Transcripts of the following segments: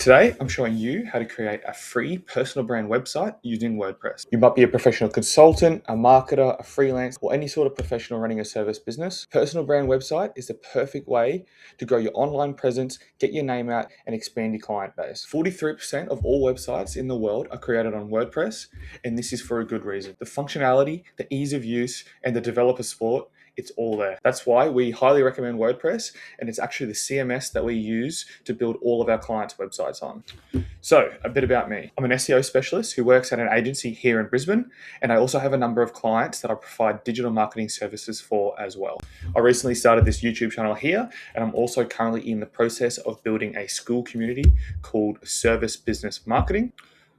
Today, I'm showing you how to create a free personal brand website using WordPress. You might be a professional consultant, a marketer, a freelance, or any sort of professional running a service business. Personal brand website is the perfect way to grow your online presence, get your name out, and expand your client base. 43% of all websites in the world are created on WordPress, and this is for a good reason. The functionality, the ease of use, and the developer support, it's all there. That's why we highly recommend WordPress, and it's actually the CMS that we use to build all of our clients' websites on. So, a bit about me. I'm an SEO specialist who works at an agency here in Brisbane, and I also have a number of clients that I provide digital marketing services for as well. I recently started this YouTube channel here, and I'm also currently in the process of building a school community called Service Business Marketing,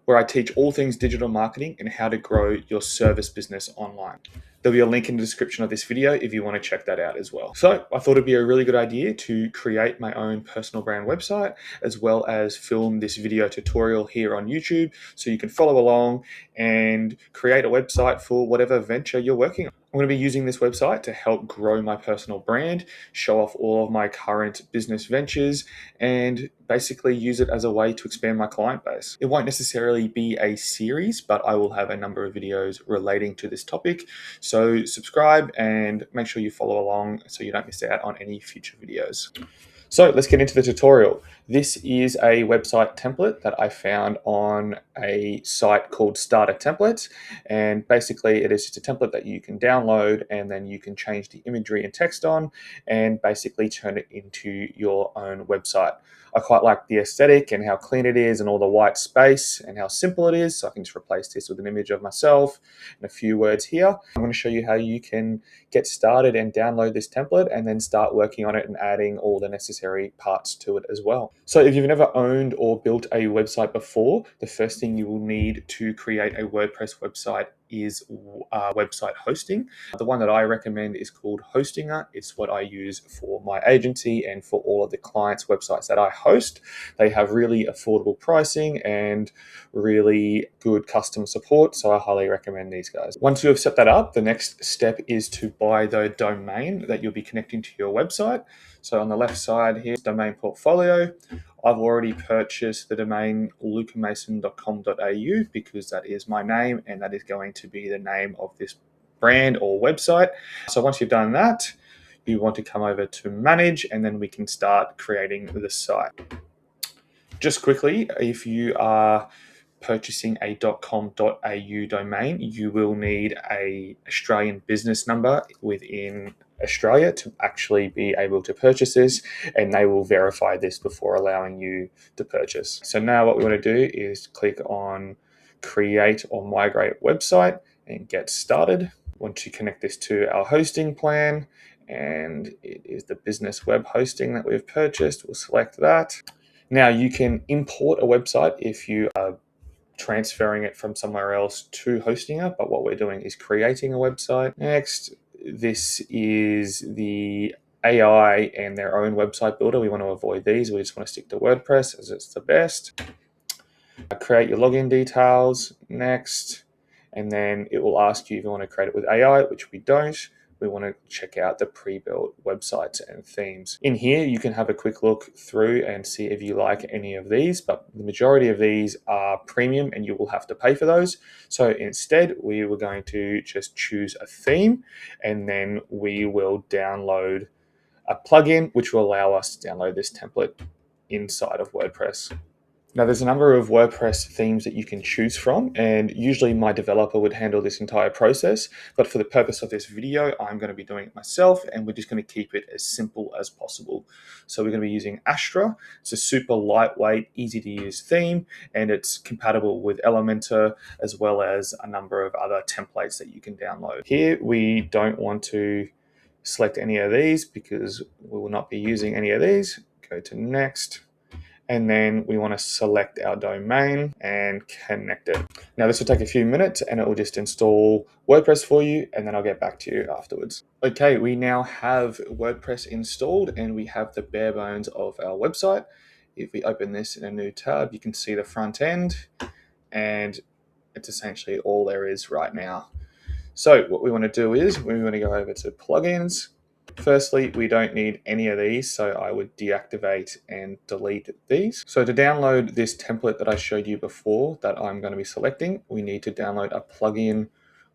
where I teach all things digital marketing and how to grow your service business online. There'll be a link in the description of this video if you want to check that out as well. So I thought it'd be a really good idea to create my own personal brand website, as well as film this video tutorial here on YouTube so you can follow along and create a website for whatever venture you're working on. I'm going to be using this website to help grow my personal brand, show off all of my current business ventures, and basically use it as a way to expand my client base. It won't necessarily be a series, but I will have a number of videos relating to this topic. So subscribe and make sure you follow along so you don't miss out on any future videos. So let's get into the tutorial. This is a website template that I found on a site called Starter Templates. And basically it is just a template that you can download and then you can change the imagery and text on and basically turn it into your own website. I quite like the aesthetic and how clean it is and all the white space and how simple it is. So I can just replace this with an image of myself and a few words here. I'm going to show you how you can get started and download this template and then start working on it and adding all the necessary parts to it as well. So if you've never owned or built a website before, the first thing you will need to create a WordPress website is website hosting. The one that I recommend is called Hostinger. It's what I use for my agency and for all of the clients' websites that I host. They have really affordable pricing and really good customer support, so I highly recommend these guys. Once you have set that up, the next step is to buy the domain that you'll be connecting to your website. So on the left side here, domain portfolio. I've already purchased the domain lucamason.com.au because that is my name and that is going to be the name of this brand or website. So once you've done that, you want to come over to manage and then we can start creating the site. Just quickly, if you are purchasing a .com.au domain, you will need an Australian business number within Australia to actually be able to purchase this, and they will verify this before allowing you to purchase. So now what we want to do is click on create or migrate website and get started. We want to connect this to our hosting plan, and it is the business web hosting that we've purchased. We'll select that. Now you can import a website if you are transferring it from somewhere else to Hostinger, but what we're doing is creating a website. Next, this is the AI and their own website builder. We want to avoid these. We just want to stick to WordPress as it's the best. Create your login details. Next, and then it will ask you if you want to create it with AI, which we don't. We want to check out the pre-built websites and themes. In here, you can have a quick look through and see if you like any of these, but the majority of these are premium and you will have to pay for those. So instead, we were going to just choose a theme and then we will download a plugin, which will allow us to download this template inside of WordPress. Now there's a number of WordPress themes that you can choose from, and usually my developer would handle this entire process, but for the purpose of this video, I'm going to be doing it myself and we're just going to keep it as simple as possible. So we're going to be using Astra. It's a super lightweight, easy to use theme, and it's compatible with Elementor as well as a number of other templates that you can download. Here we don't want to select any of these because we will not be using any of these. Go to next. And then we want to select our domain and connect it. Now this will take a few minutes and it will just install WordPress for you, and then I'll get back to you afterwards. Okay, we now have WordPress installed and we have the bare bones of our website. If we open this in a new tab, you can see the front end, and it's essentially all there is right now. So what we want to do is we want to go over to plugins, Firstly, we don't need any of these, so I would deactivate and delete these. So to download this template that I showed you before that I'm going to be selecting, we need to download a plugin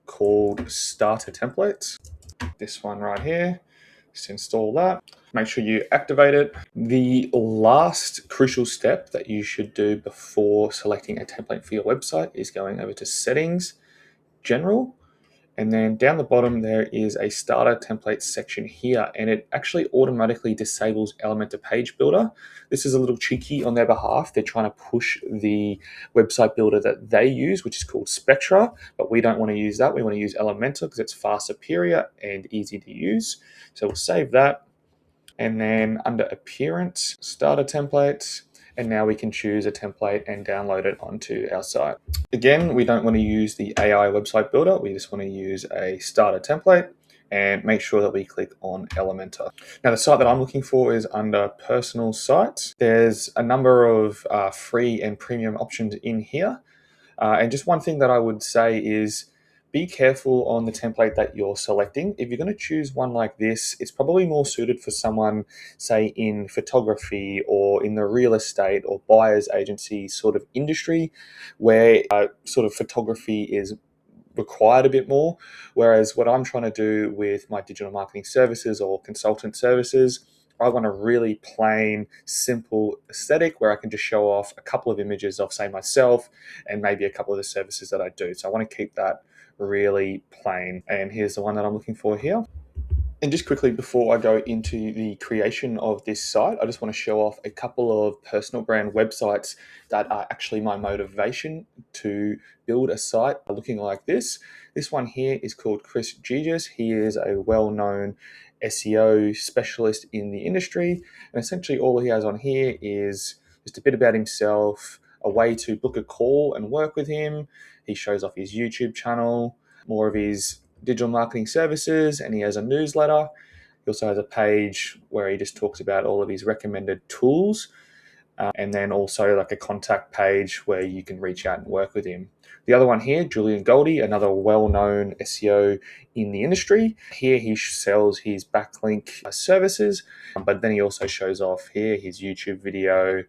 called Starter Templates. This one right here. Just install that. Make sure you activate it. The last crucial step that you should do before selecting a template for your website is going over to Settings, General, and then down the bottom, there is a starter templates section here, and it actually automatically disables Elementor Page Builder. This is a little cheeky on their behalf. They're trying to push the website builder that they use, which is called Spectra, but we don't want to use that. We want to use Elementor because it's far superior and easy to use. So we'll save that. And then under Appearance, Starter Templates, and now we can choose a template and download it onto our site. Again, we don't want to use the AI website builder. We just want to use a starter template and make sure that we click on Elementor. Now, the site that I'm looking for is under Personal Sites. There's a number of free and premium options in here. And just one thing that I would say is be careful on the template that you're selecting. If you're going to choose one like this, it's probably more suited for someone, say, in photography or in the real estate or buyer's agency sort of industry, where sort of photography is required a bit more. Whereas what I'm trying to do with my digital marketing services or consultant services, I want a really plain, simple aesthetic where I can just show off a couple of images of, say, myself and maybe a couple of the services that I do. So I want to keep that really plain. And here's the one that I'm looking for here. And just quickly before I go into the creation of this site, I just want to show off a couple of personal brand websites that are actually my motivation to build a site looking like this. This one here is called Chris Giges. He is a well-known SEO specialist in the industry. And essentially all he has on here is just a bit about himself, a way to book a call and work with him. He shows off his YouTube channel, more of his digital marketing services, and he has a newsletter. He also has a page where he just talks about all of his recommended tools, and then also like a contact page where you can reach out and work with him. The other one here, Julian Goldie, another well-known SEO in the industry. Here he sells his backlink services, but then he also shows off here his YouTube video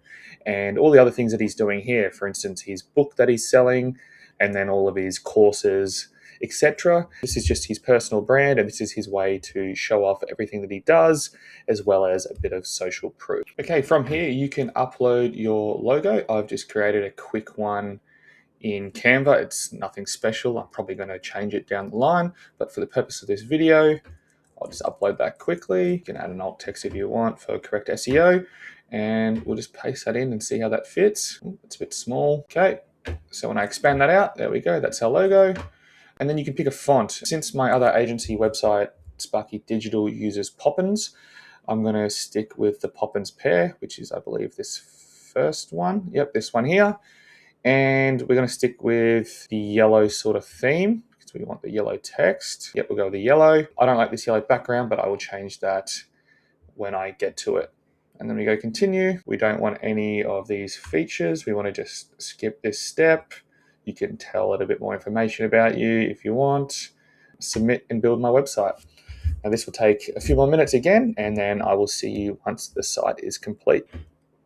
and all the other things that he's doing here. For instance, his book that he's selling, and then all of his courses, etc. This is just his personal brand, and this is his way to show off everything that he does, as well as a bit of social proof. Okay, from here you can upload your logo. I've just created a quick one in Canva. It's nothing special. I'm probably going to change it down the line, but for the purpose of this video, I'll just upload that quickly. You can add an alt text if you want for correct SEO, and we'll just paste that in and see how that fits. It's a bit small. Okay, so when I expand that out, there we go. That's our logo. And then you can pick a font. Since my other agency website, Sparky Digital, uses Poppins, I'm going to stick with the Poppins pair, which is, I believe, this first one. Yep, this one here. And we're going to stick with the yellow sort of theme because we want the yellow text. Yep, we'll go with the yellow. I don't like this yellow background, but I will change that when I get to it. And then we go continue. We don't want any of these features. We want to just skip this step. You can tell it a bit more information about you if you want. Submit and build my website. Now this will take a few more minutes again, and then I will see you once the site is complete.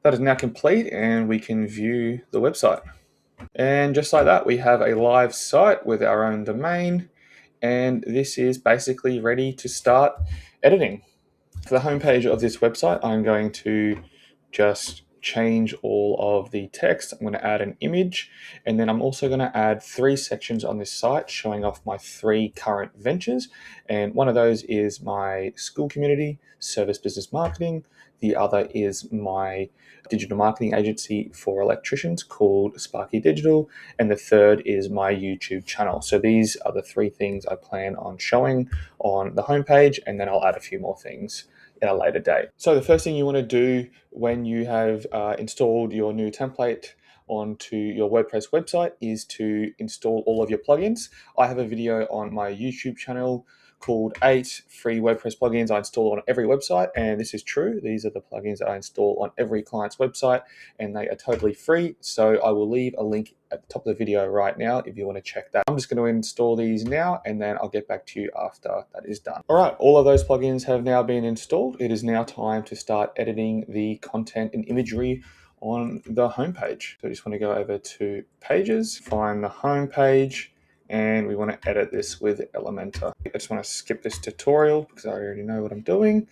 That is now complete, and we can view the website. And just like that, we have a live site with our own domain, and this is basically ready to start editing. For the homepage of this website, I'm going to just change all of the text. I'm going to add an image, and then I'm also going to add 3 sections on this site showing off my 3 current ventures. And one of those is my school community, Service Business Marketing. The other is my digital marketing agency for electricians called Sparky Digital. And the third is my YouTube channel. So these are the 3 things I plan on showing on the homepage, and then I'll add a few more things at a later date. So the first thing you want to do when you have installed your new template onto your WordPress website is to install all of your plugins. I have a video on my YouTube channel called 8 free WordPress plugins I install on every website, and this is true. These are the plugins that I install on every client's website, and they are totally free. So I will leave a link at the top of the video right now if you want to check that. I'm just going to install these now, and then I'll get back to you after that is done. All right, all of those plugins have now been installed. It is now time to start editing the content and imagery on the homepage. So I just want to go over to Pages, find the homepage, and we want to edit this with Elementor. I just want to skip this tutorial because I already know what I'm doing.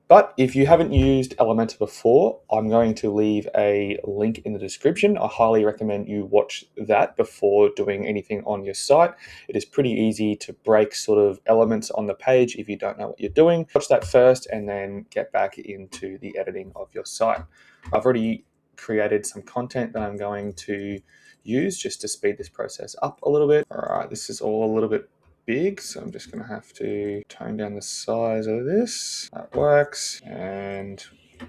But if you haven't used Elementor before, I'm going to leave a link in the description. I highly recommend you watch that before doing anything on your site. It is pretty easy to break sort of elements on the page if you don't know what you're doing. Watch that first and then get back into the editing of your site. I've already created some content that I'm going to use just to speed this process up a little bit. All right, this is all a little bit big, so I'm just going to have to tone down the size of this. That works, and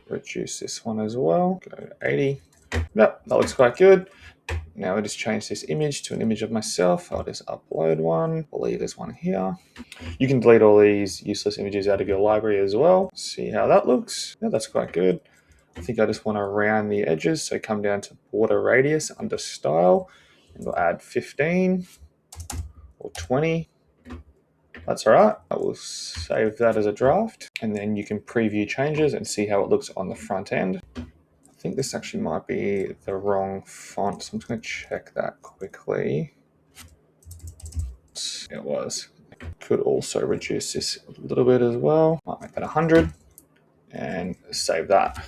reduce this one as well. Go to 80. Yep, that looks quite good. Now I just change this image to an image of myself. I'll just upload one. I'll leave this one here. You can delete all these useless images out of your library as well. See how that looks. Yeah, that's quite good. I think I just want to round the edges, so come down to border radius under style, and we'll add 15 or 20. That's all right. I will save that as a draft, and then you can preview changes and see how it looks on the front end. I think this actually might be the wrong font, so I'm just going to check that quickly. It was. Could also reduce this a little bit as well. Might make that 100 and save that.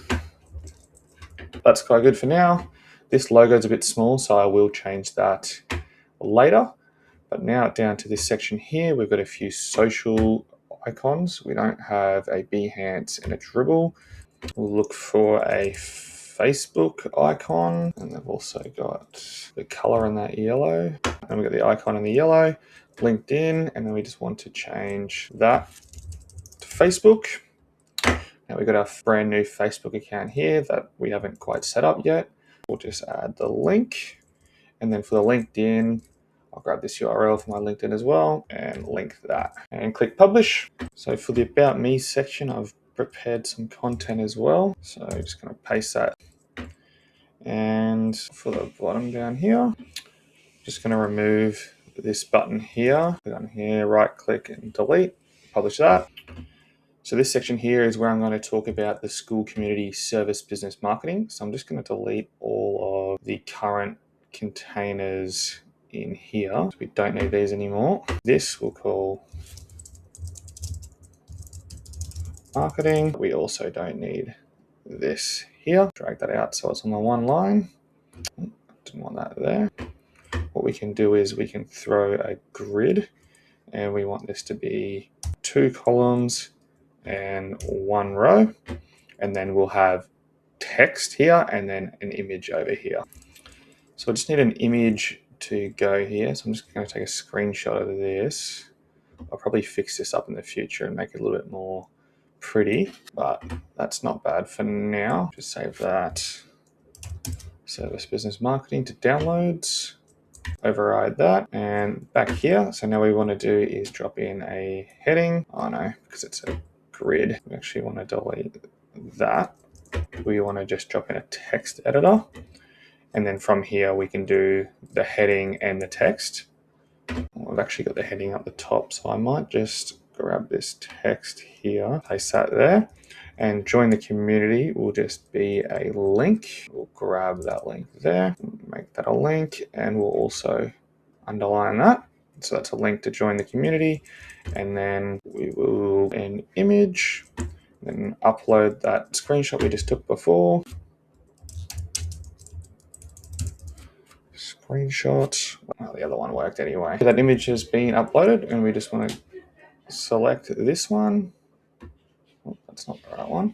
That's quite good for now. This logo is a bit small, so I will change that later. But now down to this section here, we've got a few social icons. We don't have a Behance and a Dribble. We'll look for a Facebook icon, and they've also got the color in that yellow. And we've got the icon in the yellow, LinkedIn, and then we just want to change that to Facebook. Now we've got our brand new Facebook account here that we haven't quite set up yet. We'll just add the link, and then for the LinkedIn, I'll grab this URL for my LinkedIn as well and link that and click publish. So for the About Me section, I've prepared some content as well. So I'm just going to paste that. And for the bottom down here, just going to remove this button here. Down here, right click and delete, publish that. So this section here is where I'm going to talk about the school community service business marketing. So I'm just going to delete all of the current containers in here. We don't need these anymore. This we'll call marketing. We also don't need this here. Drag that out so it's on the one line. Didn't want that there. What we can do is we can throw a grid, and we want this to be 2 columns and 1 row, and then we'll have text here and then an image over here. So I just need an image to go here. So I'm just going to take a screenshot of this. I'll probably fix this up in the future and make it a little bit more pretty, but that's not bad for now. Just save that. Service business marketing to downloads. Override that, and back here. So now we want to do is drop in a heading. Oh no, because it's a grid. We actually want to delete that. We want to just drop in a text editor. And then from here, we can do the heading and the text. I've actually got the heading up the top, so I might just grab this text here, paste that there, and join the community will just be a link. We'll grab that link there, make that a link, and we'll also underline that. So that's a link to join the community. And then we will an image, then upload that screenshot we just took before. Screenshot. Well, the other one worked anyway. That image has been uploaded, and we just want to select this one. Oh, that's not the right one.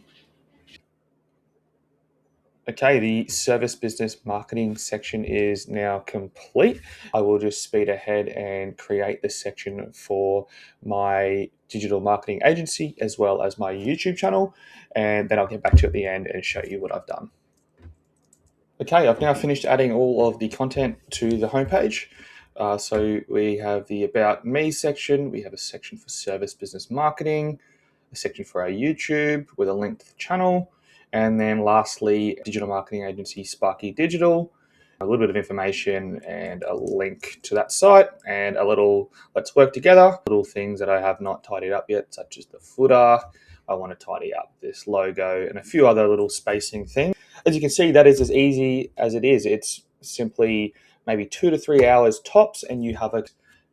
Okay, the service business marketing section is now complete. I will just speed ahead and create this section for my digital marketing agency as well as my YouTube channel, and then I'll get back to you at the end and show you what I've done. Okay, I've now finished adding all of the content to the homepage. So we have the About Me section, we have a section for service business marketing, a section for our YouTube with a link to the channel, and then lastly, digital marketing agency Sparky Digital, a little bit of information and a link to that site, and a little let's work together, little things that I have not tidied up yet, such as the footer. I want to tidy up this logo and a few other little spacing things. As you can see, that is as easy as it is. It's simply maybe 2 to 3 hours tops, and you have a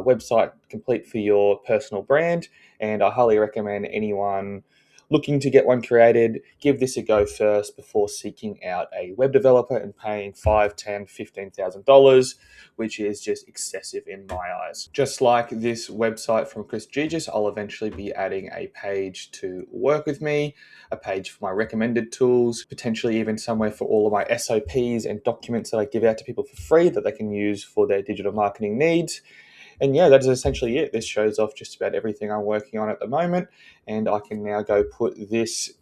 website complete for your personal brand. And I highly recommend anyone looking to get one created, give this a go first before seeking out a web developer and paying $5, $10, $15,000, which is just excessive in my eyes. Just like this website from Chris Gigis, I'll eventually be adding a page to work with me, a page for my recommended tools, potentially even somewhere for all of my SOPs and documents that I give out to people for free that they can use for their digital marketing needs. And yeah, that is essentially it. This shows off just about everything I'm working on at the moment. And I can now go put this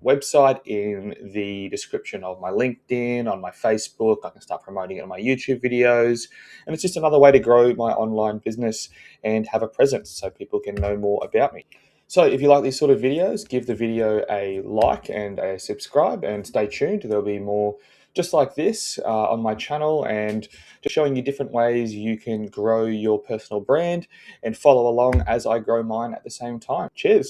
website in the description of my LinkedIn, on my Facebook. I can start promoting it on my YouTube videos. And it's just another way to grow my online business and have a presence so people can know more about me. So if you like these sort of videos, give the video a like and a subscribe, and stay tuned. There'll be more just like this on my channel, and just showing you different ways you can grow your personal brand, and follow along as I grow mine at the same time. Cheers.